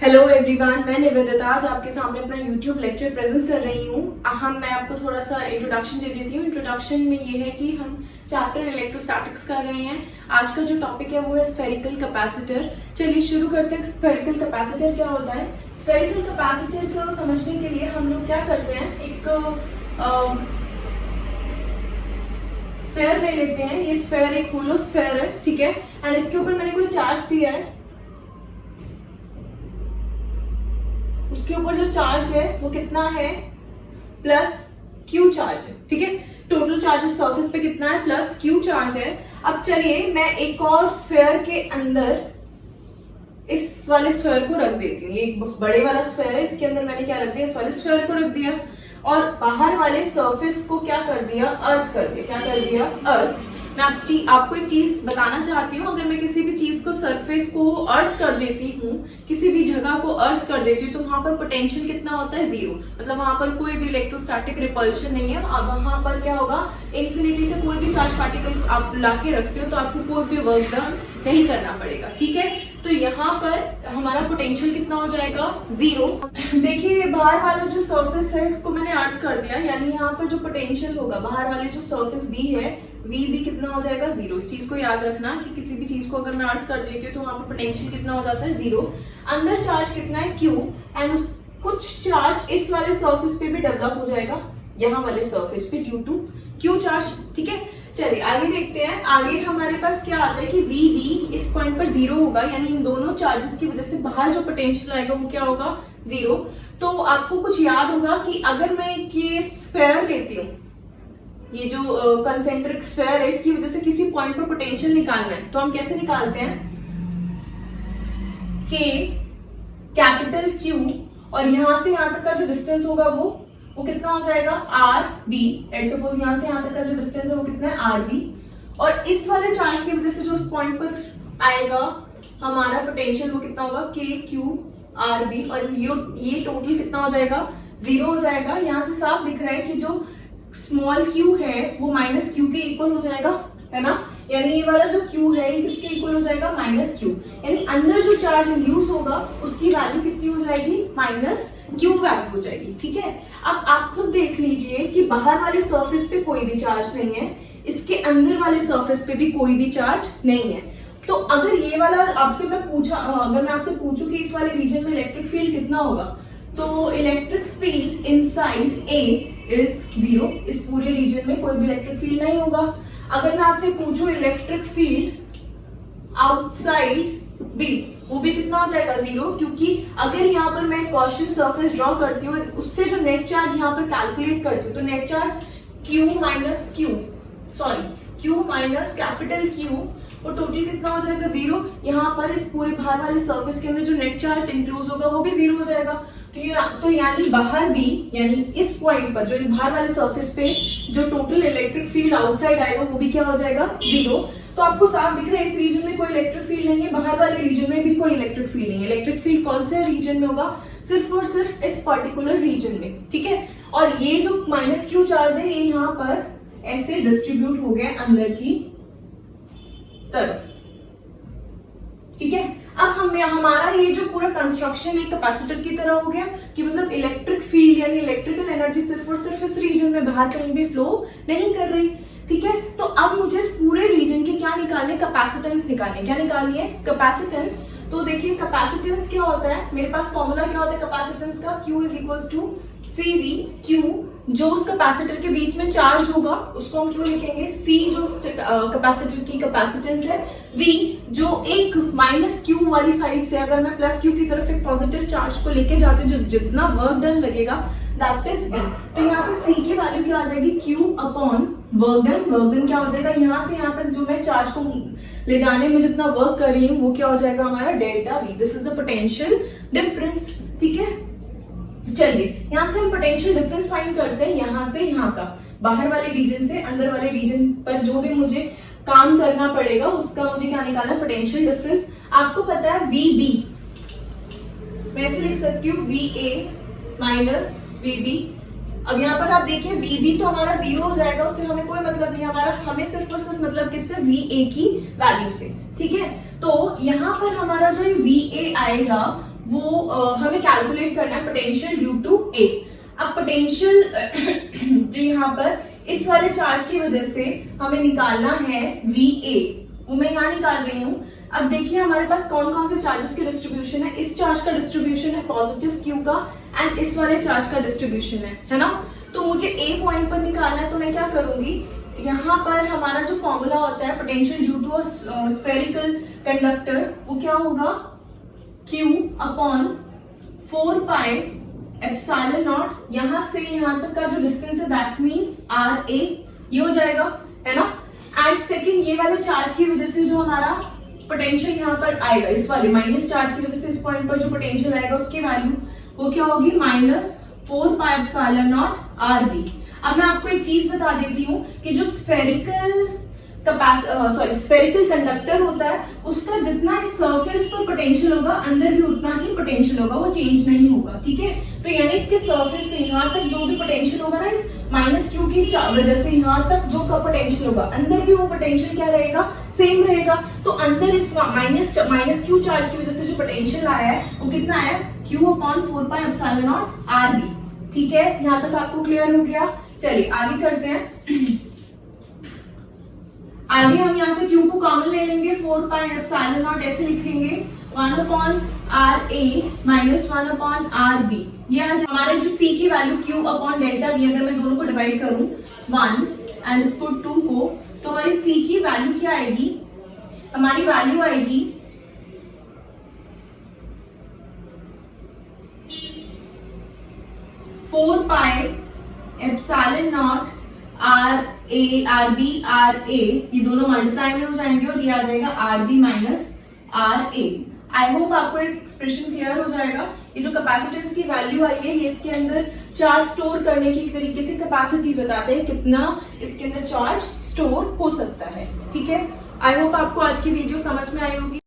Hello everyone, मैं निवेदिता आज आपके सामने अपना यूट्यूब लेक्चर प्रेजेंट कर रही हूँ। मैं आपको थोड़ा सा इंट्रोडक्शन दे देती हूँ। इंट्रोडक्शन में ये है कि हम चैप्टर इलेक्ट्रोस्टैटिक्स कर रहे हैं। आज का जो टॉपिक है वो है स्फेरिकल कैपेसिटर। चलिए शुरू करते हैं। स्फेरिकल कैपेसिटर क्या होता है? स्फेरिकल कैपेसिटर को समझने के लिए हम लोग क्या करते हैं, एक स्फेयर ले लेते हैं। ये स्फेयर एक होलो स्फेयर है, ठीक है, एंड इसके ऊपर मैंने कोई चार्ज दिया है। उसके ऊपर जो चार्ज है वो कितना है, प्लस क्यू चार्ज है, ठीक है। टोटल चार्ज सरफेस पे कितना है, प्लस क्यू चार्ज है। अब चलिए मैं एक और स्फेयर के अंदर इस वाले स्फेयर को रख देती हूँ। ये एक बड़े वाला स्फेयर है, इसके अंदर मैंने क्या रख दिया, इस वाले स्फेयर को रख दिया, और बाहर वाले सरफेस को क्या कर दिया, अर्थ कर दिया। क्या कर दिया, अर्थ। मैं आपको एक चीज बताना चाहती हूँ। अगर मैं किसी भी चीज को सरफेस को अर्थ कर देती हूँ, किसी भी जगह को अर्थ कर देती हूँ, तो वहां पर पोटेंशियल कितना होता है, जीरो। मतलब वहां पर कोई भी इलेक्ट्रोस्टैटिक रिपल्शन नहीं है। अब वहां पर क्या होगा, इन्फिनिटी से कोई भी चार्ज पार्टिकल आप लाके रखते हो तो आपको कोई भी वर्क डन नहीं करना पड़ेगा, ठीक है। तो यहाँ पर हमारा पोटेंशियल कितना हो जाएगा, जीरो। देखिए बाहर वाला जो सरफेस है इसको मैंने अर्थ कर दिया, यानी यहाँ पर जो पोटेंशियल होगा बाहर वाले जो सरफेस बी है, वी भी कितना हो जाएगा, जीरो। इस चीज को याद रखना कि किसी भी चीज को अगर मैं अर्थ कर देती हूँ तो वहां पर पोटेंशियल कितना हो जाता है, जीरो। अंदर चार्ज कितना है, क्यू, एंड कुछ चार्ज इस वाले सरफेस पे भी डेवलप हो जाएगा, यहाँ वाले सरफेस पे, ड्यू टू क्यू चार्ज, ठीक है। चलिए आगे देखते हैं। आगे हमारे पास क्या आता है कि वी बी इस पॉइंट पर जीरो होगा, यानी इन दोनों चार्जेस की वजह से बाहर जो पोटेंशियल आएगा वो क्या होगा, जीरो। तो आपको कुछ याद होगा कि अगर मैं ये स्फेयर लेती हूँ, ये जो कंसेंट्रिक स्फेयर है, इसकी वजह से किसी पॉइंट पर पोटेंशियल निकालना है, तो हम कैसे निकालते हैं, के कैपिटल क्यू, और यहां से यहां तक का जो डिस्टेंस होगा वो कितना हो जाएगा, आर बी। लेट्स सपोज यहां से यहां तक का जो डिस्टेंस है वो कितना है, आर बी, और इस वाले चार्ज की वजह से जो उस पॉइंट पर आएगा हमारा पोटेंशियल वो कितना होगा, के क्यू आर बी, और ये टोटल कितना हो जाएगा, जीरो हो जाएगा। यहां से साफ दिख रहा है कि जो स्मॉल क्यू है वो माइनस क्यू के इक्वल हो जाएगा, है ना। यानी ये वाला जो क्यू है ये किसके इक्वल हो जाएगा, माइनस क्यू। यानी अंदर जो चार्ज इंड्यूस होगा उसकी वैल्यू कितनी हो जाएगी, माइनस क्यू वैल्यू हो जाएगी, ठीक है। अब आप खुद देख लीजिए कि बाहर वाले सरफेस पे कोई भी चार्ज नहीं है, इसके अंदर वाले सरफेस पे भी कोई भी चार्ज नहीं है। तो अगर ये वाला आपसे अगर मैं आपसे पूछूं कि इस वाले रीजन में इलेक्ट्रिक फील्ड कितना होगा, तो electric field inside a is zero. इस पूरे रीजन में कोई भी इलेक्ट्रिक फील्ड नहीं होगा। अगर मैं आपसे पूछूं इलेक्ट्रिक फील्ड आउटसाइड बी, वो भी कितना हो जाएगा, जीरो। क्योंकि अगर यहाँ पर मैं गॉसियन सरफेस ड्रॉ करती हूँ, उससे जो नेट चार्ज यहाँ पर कैलकुलेट करती हूँ, तो net charge Q minus capital Q, और टोटल कितना हो जाएगा, जीरो। यहाँ पर इस पूरे बाहर वाले सरफेस के अंदर जो नेट चार्ज इंक्लूड होगा वो भी जीरो हो जाएगा। तो यानी बाहर भी, यानी इस पॉइंट पर जो बाहर वाले सरफेस पे जो टोटल इलेक्ट्रिक फील्ड आउटसाइड आएगा वो भी क्या हो जाएगा, जीरो। तो आपको साफ दिख रहा है इस रीजन में कोई इलेक्ट्रिक फील्ड नहीं है, बाहर वाले रीजन में भी कोई इलेक्ट्रिक फील्ड नहीं है। इलेक्ट्रिक फील्ड कौन से रीजन में होगा, सिर्फ और सिर्फ इस पर्टिकुलर रीजन में, ठीक है। और ये जो माइनस क्यू चार्ज है ये यहाँ पर ऐसे डिस्ट्रीब्यूट हो गए अंदर की तरफ, ठीक है। अब हमारा ये जो पूरा कंस्ट्रक्शन है कैपेसिटर की तरह हो गया कि मतलब इलेक्ट्रिक फील्ड यानी इलेक्ट्रिकल एनर्जी सिर्फ और सिर्फ इस रीजन में, बाहर कहीं भी फ्लो नहीं कर रही, ठीक है। तो अब मुझे इस पूरे रीजन के क्या निकालने, कैपेसिटेंस निकालने। क्या निकालनी है, कैपेसिटेंस। तो देखिए कैपेसिटेंस क्या होता है, मेरे पास फॉर्मूला क्या होता है कैपेसिटेंस का, Q is equal to CV। Q जो उस कैपेसिटर के बीच में चार्ज होगा उसको हम क्यों लिखेंगे, C जो उस कैपेसिटर की कैपेसिटेंस है, V जो एक माइनस क्यू वाली साइड से अगर मैं प्लस क्यू की तरफ एक पॉजिटिव चार्ज को लेके जाती हूँ, जो जितना वर्क डन लगेगा दैट इज V। तो यहाँ से C की वैल्यू क्या आ जाएगी, Q upon work done. Work done क्या हो जाएगा, यहाँ से यहाँ तक जो मैं चार्ज को ले जाने में जितना वर्क कर रही हूँ वो क्या हो जाएगा हमारा, delta V। This is the potential difference, ठीक है। चलिए यहाँ से हम पोटेंशियल डिफरेंस फाइंड करते हैं, यहाँ से यहाँ तक, बाहर वाले रीजन से अंदर वाले रीजन पर जो भी मुझे काम करना पड़ेगा उसका मुझे क्या निकालना, पोटेंशियल डिफरेंस। आपको पता है VB, मैं ऐसे लिख सकती हूँ VA माइनस VB। अब यहाँ पर आप देखिए VB तो हमारा जीरो हो जाएगा, उससे हमें कोई मतलब नहीं, हमें सिर्फ और सिर्फ मतलब किससे, VA की वैल्यू से, ठीक है। तो यहाँ पर हमारा जो VA आएगा वो हमें कैलकुलेट करना है पोटेंशियल ड्यू टू ए। अब पोटेंशियल जो यहाँ पर इस वाले चार्ज की वजह से हमें निकालना है VA, वो मैं यहाँ निकाल रही हूँ। अब देखिए हमारे पास कौन कौन से चार्जेस की डिस्ट्रीब्यूशन है। इस चार्ज का डिस्ट्रीब्यूशन है पॉजिटिव Q का, एंड इस वाले चार्ज का डिस्ट्रीब्यूशन है ना। तो मुझे A पॉइंट पर निकालना है, तो मैं क्या करूंगी, यहाँ पर हमारा जो फॉर्मूला होता है potential due to a spherical conductor, वो क्या होगा, Q अपॉन 4 पाई एप्सिलॉन नॉट, यहाँ से यहाँ तक का जो डिस्टेंस है दैट मींस RA, ये हो जाएगा, है ना। एंड सेकंड, ये वाले चार्ज की वजह से जो हमारा पोटेंशियल यहाँ पर आएगा, इस वाले माइनस चार्ज की वजह से इस पॉइंट पर जो पोटेंशियल आएगा उसकी वैल्यू वो क्या होगी, -4 पाई एप्सिलॉन नॉट RB। अब मैं आपको एक चीज बता देती हूँ कि जो स्फेरिकल कंडक्टर होता है उसका जितना इस सरफेस पर पोटेंशियल होगा अंदर भी उतना ही पोटेंशियल होगा, वो चेंज नहीं होगा, ठीक है। तो यानी इसके सरफेस पे यहाँ तक जो भी पोटेंशियल होगा ना, इस -Q की वजह से यहाँ तक जो का पोटेंशियल होगा अंदर भी वो पोटेंशियल क्या रहेगा, सेम रहेगा। तो अंदर इस -Q चार्ज की वजह से जो पोटेंशियल आया है वो कितना आया, Q अपॉन 4 पाई एप्सिलॉन नॉट RB, ठीक है। यहाँ तक आपको क्लियर हो गया। चलिए आगे करते हैं। आगे हम यहाँ से Q को कॉमन ले लेंगे, 4 पाई एप्सिलॉन नॉट ऐसे लिखेंगे, 1 upon RA minus 1 upon RB। ये हमारे जो C की value Q upon delta V, अगर मैं दोनों को डिवाइड करूं 1 एंड इसको 2 को, तो हमारी C की वैल्यू क्या आएगी, हमारी वैल्यू आएगी 4 pi epsilon not RB RA, ये दोनों मल्टीप्लाई में हो जाएंगे और ये आ जाएगा RB minus RA। I hope आपको एक एक्सप्रेशन क्लियर हो जाएगा। ये जो कैपेसिटेंस की वैल्यू आई है, ये इसके अंदर चार्ज स्टोर करने की एक तरीके से कैपेसिटी बताते हैं, कितना इसके अंदर चार्ज स्टोर हो सकता है, ठीक है। आई होप आपको आज की वीडियो समझ में आई होगी।